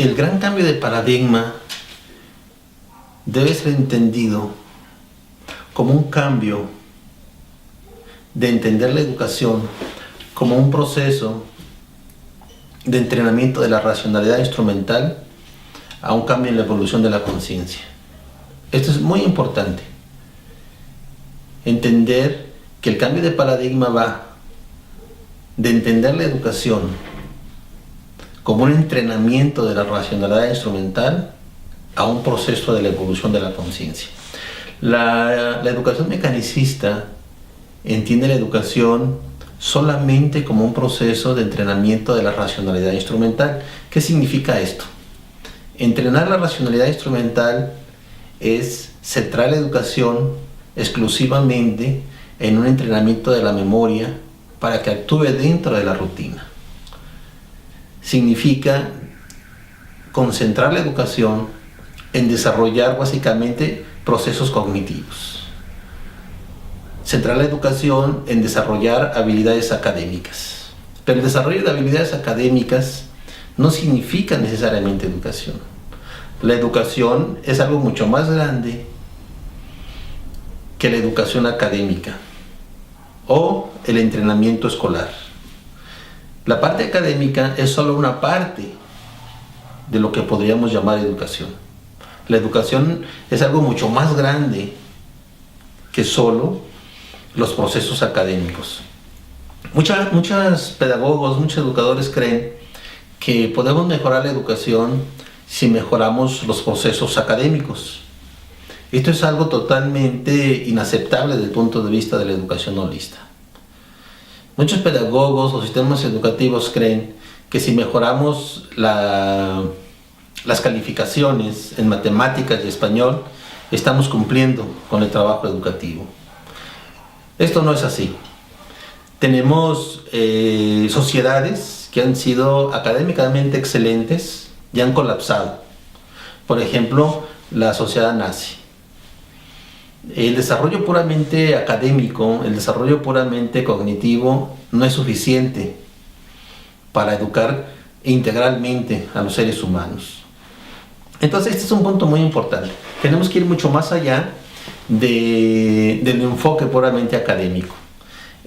El gran cambio de paradigma debe ser entendido como un cambio de entender la educación como un proceso de entrenamiento de la racionalidad instrumental a un cambio en la evolución de la conciencia. Esto es muy importante. Entender que el cambio de paradigma va de entender la educación como un entrenamiento de la racionalidad instrumental a un proceso de la evolución de la conciencia. La educación mecanicista entiende la educación solamente como un proceso de entrenamiento de la racionalidad instrumental. ¿Qué significa esto? Entrenar la racionalidad instrumental es centrar la educación exclusivamente en un entrenamiento de la memoria para que actúe dentro de la rutina. Significa concentrar la educación en desarrollar básicamente procesos cognitivos. Centrar la educación en desarrollar habilidades académicas. Pero el desarrollo de habilidades académicas no significa necesariamente educación. La educación es algo mucho más grande que la educación académica o el entrenamiento escolar. La parte académica es solo una parte de lo que podríamos llamar educación. La educación es algo mucho más grande que solo los procesos académicos. Muchos pedagogos, muchos educadores creen que podemos mejorar la educación si mejoramos los procesos académicos. Esto es algo totalmente inaceptable desde el punto de vista de la educación holista. Muchos pedagogos o sistemas educativos creen que si mejoramos las calificaciones en matemáticas y español, estamos cumpliendo con el trabajo educativo. Esto no es así. Tenemos sociedades que han sido académicamente excelentes y han colapsado. Por ejemplo, la sociedad nazi. El desarrollo puramente académico, el desarrollo puramente cognitivo no es suficiente para educar integralmente a los seres humanos. Entonces este es un punto muy importante. Tenemos que ir mucho más allá del enfoque puramente académico.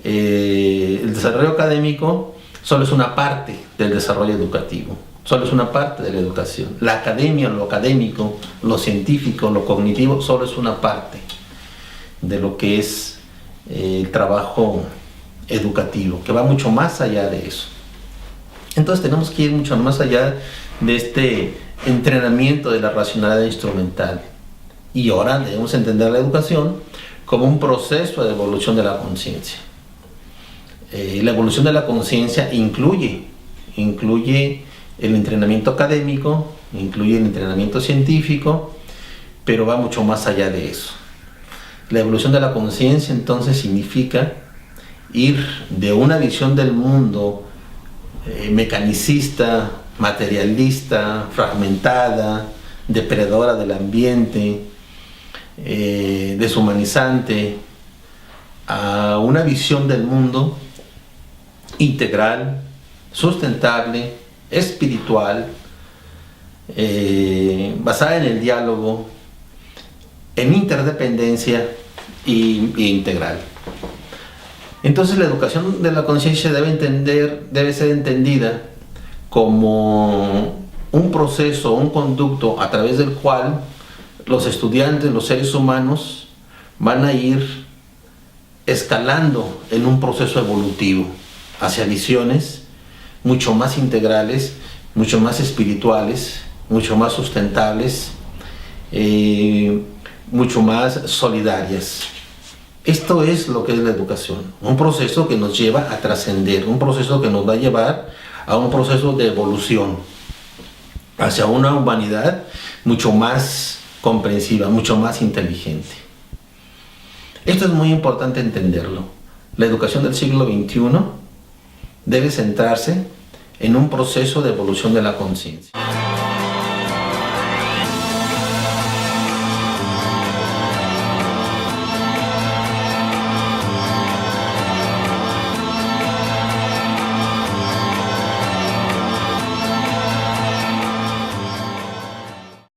El desarrollo académico solo es una parte del desarrollo educativo, solo es una parte de la educación. La academia, lo académico, lo científico, lo cognitivo, solo es una parte de lo que es el trabajo educativo, que va mucho más allá de eso. Entonces tenemos que ir mucho más allá de este entrenamiento de la racionalidad instrumental. Y ahora debemos entender la educación como un proceso de evolución de la conciencia. La evolución de la conciencia incluye el entrenamiento académico, incluye el entrenamiento científico, pero va mucho más allá de eso. La evolución de la conciencia entonces significa ir de una visión del mundo mecanicista, materialista, fragmentada, depredadora del ambiente, deshumanizante, a una visión del mundo integral, sustentable, espiritual, basada en el diálogo, en interdependencia e integral. Entonces la educación de la conciencia debe ser entendida como un proceso, un conducto a través del cual los estudiantes, los seres humanos, van a ir escalando en un proceso evolutivo hacia visiones mucho más integrales, mucho más espirituales, mucho más sustentables, mucho más solidarias. Esto es lo que es la educación, un proceso que nos lleva a trascender, un proceso que nos va a llevar a un proceso de evolución hacia una humanidad mucho más comprensiva, mucho más inteligente. Esto es muy importante entenderlo. La educación del siglo XXI debe centrarse en un proceso de evolución de la conciencia.